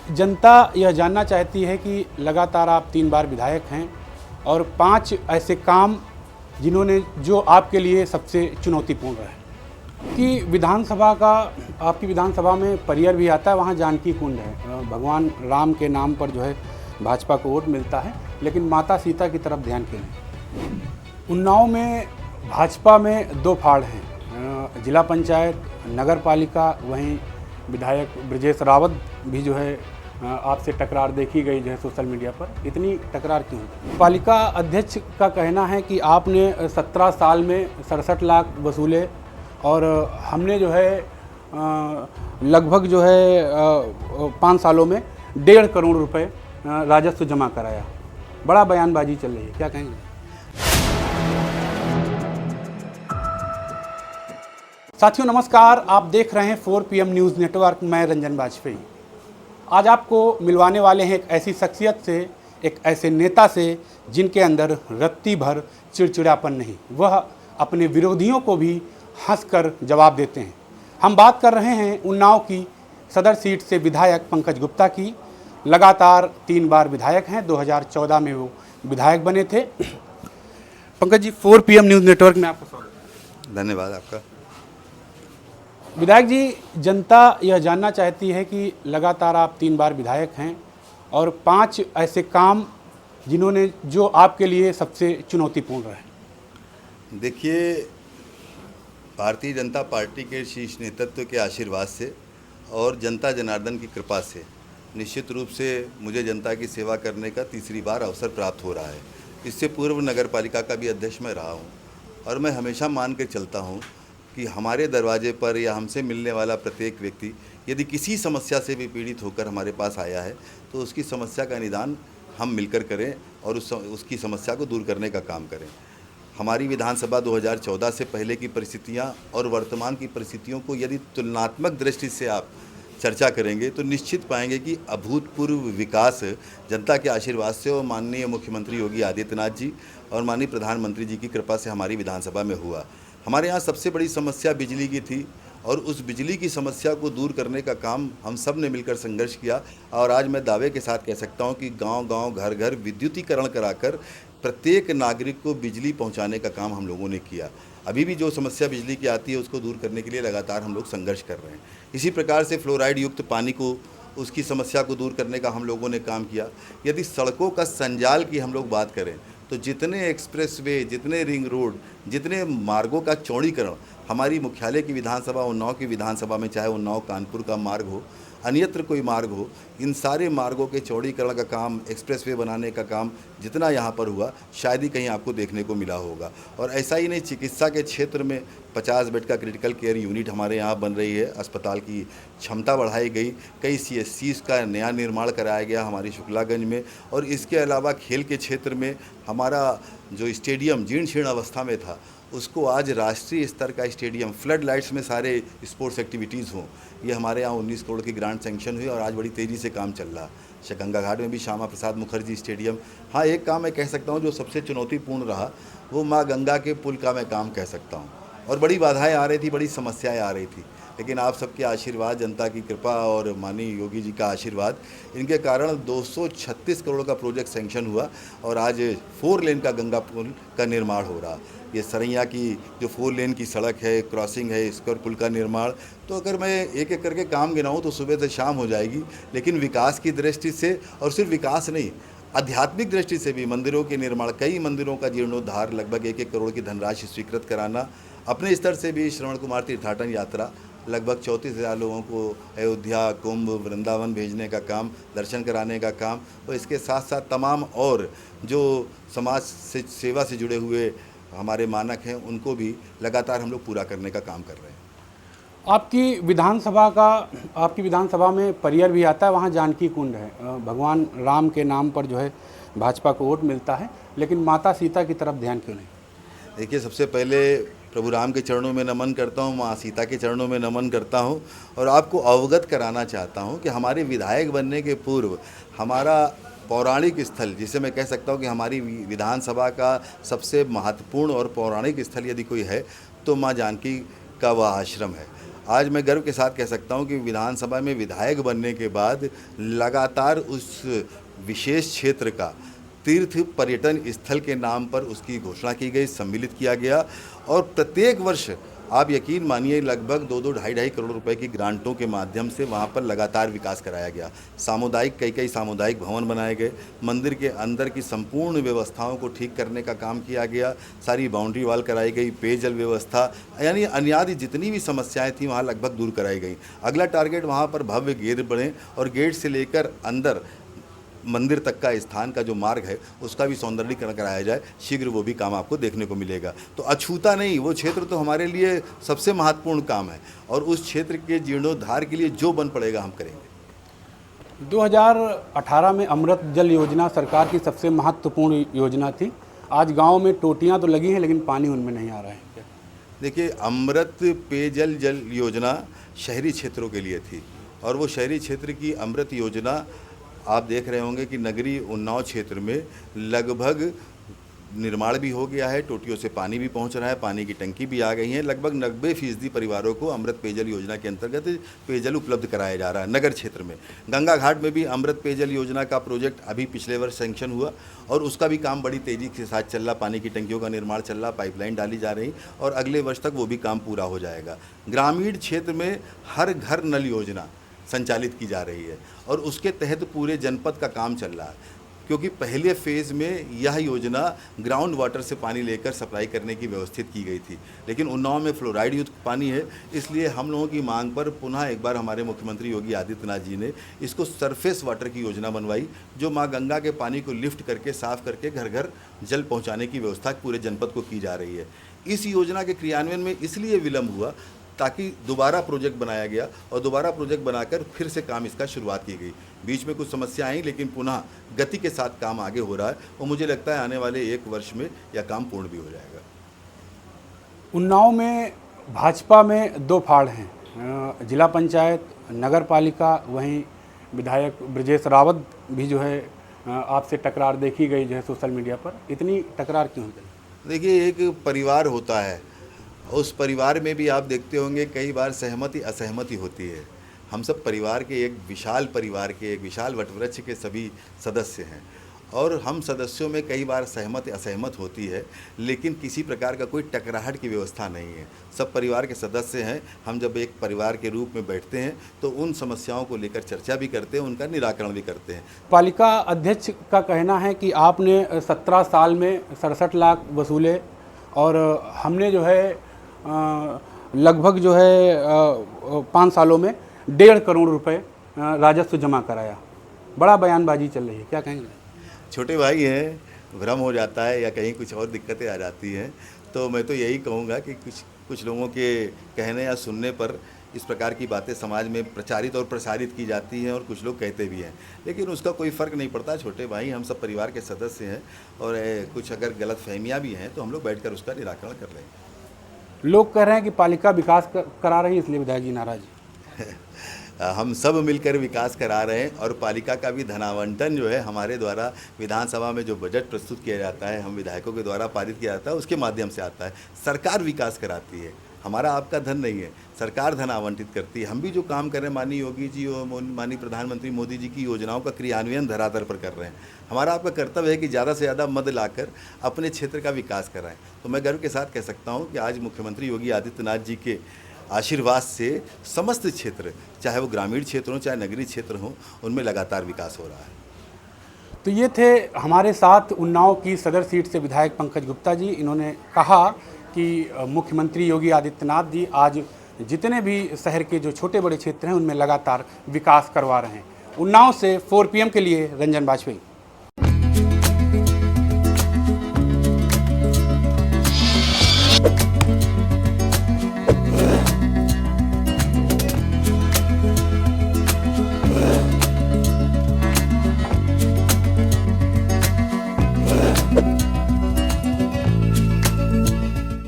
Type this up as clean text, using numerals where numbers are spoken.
जनता यह जानना चाहती है कि लगातार आप 3 बार विधायक हैं और 5 ऐसे काम जिन्होंने जो आपके लिए सबसे चुनौतीपूर्ण रहे कि विधानसभा का आपकी विधानसभा में परियर भी आता है, वहाँ जानकी कुंड है। भगवान राम के नाम पर जो है भाजपा को वोट मिलता है, लेकिन माता सीता की तरफ ध्यान क्यों नहीं? उन्नाव में भाजपा में 2 फाड़ हैं, जिला पंचायत, नगर पालिका, वहीं विधायक ब्रजेश रावत भी जो है आपसे टकरार देखी गई जो है सोशल मीडिया पर। इतनी टकरार क्यों? पालिका अध्यक्ष का कहना है कि आपने 17 साल में 67 लाख वसूले और हमने जो है लगभग जो है 5 सालों में 1.5 करोड़ रुपए राजस्व जमा कराया। बड़ा बयानबाजी चल रही है, क्या कहेंगे? साथियों नमस्कार, आप देख रहे हैं 4 PM न्यूज़ नेटवर्क। मैं रंजन बाजपेयी। आज आपको मिलवाने वाले हैं एक ऐसी शख्सियत से, एक ऐसे नेता से जिनके अंदर रत्ती भर चिड़चिड़ापन नहीं, वह अपने विरोधियों को भी हंसकर जवाब देते हैं। हम बात कर रहे हैं उन्नाव की सदर सीट से विधायक पंकज गुप्ता की। लगातार 3 बार विधायक हैं, 2014 में वो विधायक बने थे। Pankaj ji, 4 PM news network में आपका स्वागत। धन्यवाद आपका। विधायक जी, जनता यह जानना चाहती है कि लगातार आप 3 बार विधायक हैं और 5 ऐसे काम जिन्होंने जो आपके लिए सबसे चुनौतीपूर्ण रहे। देखिए, भारतीय जनता पार्टी के शीर्ष नेतृत्व के आशीर्वाद से और जनता जनार्दन की कृपा से निश्चित रूप से मुझे जनता की सेवा करने का तीसरी बार अवसर प्राप्त हो रहा है। इससे पूर्व नगर पालिका का भी अध्यक्ष मैं रहा हूँ और मैं हमेशा मान के चलता हूँ कि हमारे दरवाजे पर या हमसे मिलने वाला प्रत्येक व्यक्ति यदि किसी समस्या से भी पीड़ित होकर हमारे पास आया है तो उसकी समस्या का निदान हम मिलकर करें और उसकी समस्या को दूर करने का काम करें। हमारी विधानसभा 2014 से पहले की परिस्थितियां और वर्तमान की परिस्थितियों को यदि तुलनात्मक दृष्टि से आप चर्चा करेंगे तो निश्चित पाएंगे कि अभूतपूर्व विकास जनता के आशीर्वाद से और माननीय मुख्यमंत्री योगी आदित्यनाथ जी और माननीय प्रधानमंत्री जी की कृपा से हमारी विधानसभा में हुआ। हमारे यहाँ सबसे बड़ी समस्या बिजली की थी और उस बिजली की समस्या को दूर करने का काम हम सब ने मिलकर संघर्ष किया और आज मैं दावे के साथ कह सकता हूँ कि गांव-गांव, घर-घर विद्युतीकरण कराकर प्रत्येक नागरिक को बिजली पहुंचाने का काम हम लोगों ने किया। अभी भी जो समस्या बिजली की आती है उसको दूर करने के लिए लगातार हम लोग संघर्ष कर रहे हैं। इसी प्रकार से फ्लोराइड युक्त पानी को, उसकी समस्या को दूर करने का हम लोगों ने काम किया। यदि सड़कों का संजाल की हम लोग बात करें तो जितने एक्सप्रेसवे, जितने रिंग रोड, जितने मार्गों का चौड़ीकरण हमारी मुख्यालय की विधानसभा, उन्नाव की विधानसभा में, चाहे उन्नाव कानपुर का मार्ग हो, अन्यत्र कोई मार्ग हो, इन सारे मार्गों के चौड़ीकरण का काम, एक्सप्रेसवे बनाने का काम जितना यहाँ पर हुआ शायद ही कहीं आपको देखने को मिला होगा। और ऐसा ही नहीं, चिकित्सा के क्षेत्र में 50 बेड का क्रिटिकल केयर यूनिट हमारे यहाँ बन रही है, अस्पताल की क्षमता बढ़ाई गई, कई CSCs का नया निर्माण कराया गया हमारी शुक्लागंज में। और इसके अलावा खेल के क्षेत्र में हमारा जो स्टेडियम जीर्ण शीर्ण अवस्था में था उसको आज राष्ट्रीय स्तर का स्टेडियम, फ्लड लाइट्स में सारे स्पोर्ट्स एक्टिविटीज़ हों, ये हमारे यहाँ 19 करोड़ की ग्रांट सैंक्शन हुई और आज बड़ी तेज़ी से काम चल रहा है। गंगा घाट में भी श्यामा प्रसाद मुखर्जी स्टेडियम। हाँ, एक काम मैं कह सकता हूँ जो सबसे चुनौतीपूर्ण रहा वो माँ गंगा के पुल का मैं काम कह सकता हूँ। और बड़ी बाधाएँ आ रही थी, बड़ी समस्याएँ आ रही थी, लेकिन आप सबके आशीर्वाद, जनता की कृपा और माननीय योगी जी का आशीर्वाद, इनके कारण 236 करोड़ का प्रोजेक्ट सैंक्शन हुआ और आज 4 लेन का गंगा पुल का निर्माण हो रहा। ये सरैया की जो 4 लेन की सड़क है, क्रॉसिंग है, इसका पुल का निर्माण, तो अगर मैं एक एक करके काम गिनाऊँ तो सुबह से शाम हो जाएगी। लेकिन विकास की दृष्टि से, और सिर्फ विकास नहीं, आध्यात्मिक दृष्टि से भी मंदिरों के निर्माण, कई मंदिरों का जीर्णोद्धार, लगभग 1-1 करोड़ की धनराशि स्वीकृत कराना, अपने स्तर से भी श्रवण कुमार तीर्थाटन यात्रा, लगभग 34,000 लोगों को अयोध्या, कुंभ, वृंदावन भेजने का काम, दर्शन कराने का काम, और इसके साथ साथ तमाम और जो समाज से सेवा से जुड़े हुए हमारे मानक हैं उनको भी लगातार हम लोग पूरा करने का काम कर रहे हैं। आपकी विधानसभा में परियर भी आता है, वहाँ जानकी कुंड है। भगवान राम के नाम पर जो है भाजपा को वोट मिलता है, लेकिन माता सीता की तरफ ध्यान क्यों नहीं? देखिए, सबसे पहले प्रभु राम के चरणों में नमन करता हूँ, माँ सीता के चरणों में नमन करता हूँ और आपको अवगत कराना चाहता हूँ कि हमारे विधायक बनने के पूर्व हमारा पौराणिक स्थल, जिसे मैं कह सकता हूँ कि हमारी विधानसभा का सबसे महत्वपूर्ण और पौराणिक स्थल यदि कोई है तो माँ जानकी का वह आश्रम है। आज मैं गर्व के साथ कह सकता हूं कि विधानसभा में विधायक बनने के बाद लगातार उस विशेष क्षेत्र का तीर्थ पर्यटन स्थल के नाम पर उसकी घोषणा की गई, सम्मिलित किया गया और प्रत्येक वर्ष आप यकीन मानिए लगभग 2-2 ढाई करोड़ रुपए की ग्रांटों के माध्यम से वहाँ पर लगातार विकास कराया गया। सामुदायिक कई सामुदायिक भवन बनाए गए, मंदिर के अंदर की संपूर्ण व्यवस्थाओं को ठीक करने का काम किया गया, सारी बाउंड्री वाल कराई गई, पेयजल व्यवस्था यानी अन्यादि जितनी भी समस्याएं थी वहाँ लगभग दूर कराई गई। अगला टारगेट वहाँ पर भव्य गेट बने और गेट से लेकर अंदर मंदिर तक का स्थान का जो मार्ग है उसका भी सौंदर्यीकरण कराया जाए। शीघ्र वो भी काम आपको देखने को मिलेगा। तो अछूता नहीं, वो क्षेत्र तो हमारे लिए सबसे महत्वपूर्ण काम है और उस क्षेत्र के जीर्णोद्धार के लिए जो बन पड़ेगा हम करेंगे। 2018 में अमृत जल योजना सरकार की सबसे महत्वपूर्ण योजना थी। आज गांव में टोटियां तो लगी हैं लेकिन पानी उनमें नहीं आ रहा है। देखिए, अमृत पेयजल जल योजना शहरी क्षेत्रों के लिए थी और वो शहरी क्षेत्र की अमृत योजना आप देख रहे होंगे कि नगरीय उन्नाव क्षेत्र में लगभग निर्माण भी हो गया है, टोटियों से पानी भी पहुंच रहा है, पानी की टंकी भी आ गई है। लगभग 90% परिवारों को अमृत पेयजल योजना के अंतर्गत पेयजल उपलब्ध कराया जा रहा है। नगर क्षेत्र में गंगा घाट में भी अमृत पेयजल योजना का प्रोजेक्ट अभी पिछले वर्ष सैंक्शन हुआ और उसका भी काम बड़ी तेज़ी के साथ चल रहा। पानी की टंकियों का निर्माण चल रहा, पाइपलाइन डाली जा रही और अगले वर्ष तक वो भी काम पूरा हो जाएगा। ग्रामीण क्षेत्र में हर घर नल योजना संचालित की जा रही है और उसके तहत पूरे जनपद का काम चल रहा है, क्योंकि पहले फेज़ में यह योजना ग्राउंड वाटर से पानी लेकर सप्लाई करने की व्यवस्थित की गई थी, लेकिन उन्नाव में फ्लोराइड युक्त पानी है, इसलिए हम लोगों की मांग पर पुनः एक बार हमारे मुख्यमंत्री योगी आदित्यनाथ जी ने इसको सरफेस वाटर की योजना बनवाई, जो माँ गंगा के पानी को लिफ्ट करके साफ करके घर घर जल पहुँचाने की व्यवस्था पूरे जनपद को की जा रही है। इस योजना के क्रियान्वयन में इसलिए विलम्ब हुआ ताकि दोबारा प्रोजेक्ट बनाया गया और दोबारा प्रोजेक्ट बनाकर फिर से काम इसका शुरुआत की गई। बीच में कुछ समस्या आई लेकिन पुनः गति के साथ काम आगे हो रहा है और मुझे लगता है आने वाले 1 वर्ष में यह काम पूर्ण भी हो जाएगा। उन्नाव में भाजपा में 2 फाड़ हैं, जिला पंचायत, नगर पालिका, वहीं विधायक ब्रजेश रावत भी जो है आपसे टकरार देखी गई जो है सोशल मीडिया पर। इतनी टकरार क्यों हुई? देखिए, एक परिवार होता है, उस परिवार में भी आप देखते होंगे कई बार सहमति असहमति होती है। हम सब परिवार के एक विशाल परिवार के एक विशाल वटवृक्ष के सभी सदस्य हैं और हम सदस्यों में कई बार सहमत असहमत होती है, लेकिन किसी प्रकार का कोई टकराहट की व्यवस्था नहीं है। सब परिवार के सदस्य हैं। हम जब एक परिवार के रूप में बैठते हैं तो उन समस्याओं को लेकर चर्चा भी करते हैं, उनका निराकरण भी करते हैं। पालिका अध्यक्ष का कहना है कि आपने 17 साल में 67 लाख वसूले और हमने जो है लगभग जो है 5 सालों में 1.5 करोड़ रुपए राजस्व जमा कराया। बड़ा बयानबाजी चल रही है, क्या कहेंगे? छोटे भाई हैं, भ्रम हो जाता है या कहीं कुछ और दिक्कतें आ जाती हैं, तो मैं तो यही कहूँगा कि कुछ लोगों के कहने या सुनने पर इस प्रकार की बातें समाज में प्रचारित और प्रसारित की जाती हैं और कुछ लोग कहते भी हैं, लेकिन उसका कोई फ़र्क नहीं पड़ता। छोटे भाई, हम सब परिवार के सदस्य हैं और कुछ अगर गलतफहमियाँ भी हैं तो हम लोग बैठकर उसका निराकरण कर लेंगे। लोग कह रहे हैं कि पालिका विकास करा रही है इसलिए विधायक जी नाराज हैं। हम सब मिलकर विकास करा रहे हैं और पालिका का भी धनावंटन जो है हमारे द्वारा विधानसभा में जो बजट प्रस्तुत किया जाता है, हम विधायकों के द्वारा पारित किया जाता है, उसके माध्यम से आता है। सरकार विकास कराती है, हमारा आपका धन नहीं है, सरकार धन आवंटित करती है। हम भी जो काम कर रहे हैं माननीय योगी जी और माननीय प्रधानमंत्री मोदी जी की योजनाओं का क्रियान्वयन धरातल पर कर रहे हैं। हमारा आपका कर्तव्य है कि ज़्यादा से ज़्यादा मद लाकर अपने क्षेत्र का विकास कराएं। तो मैं गर्व के साथ कह सकता हूं कि आज मुख्यमंत्री योगी आदित्यनाथ जी के आशीर्वाद से समस्त क्षेत्र, चाहे वो ग्रामीण क्षेत्र हों चाहे नगरीय क्षेत्र हों, उनमें लगातार विकास हो रहा है। तो ये थे हमारे साथ उन्नाव की सदर सीट से विधायक पंकज गुप्ता जी। इन्होंने कहा कि मुख्यमंत्री योगी आदित्यनाथ जी आज जितने भी शहर के जो छोटे बड़े क्षेत्र हैं उनमें लगातार विकास करवा रहे हैं। उन्नाव से 4 PM के लिए रंजन बाजपेयी।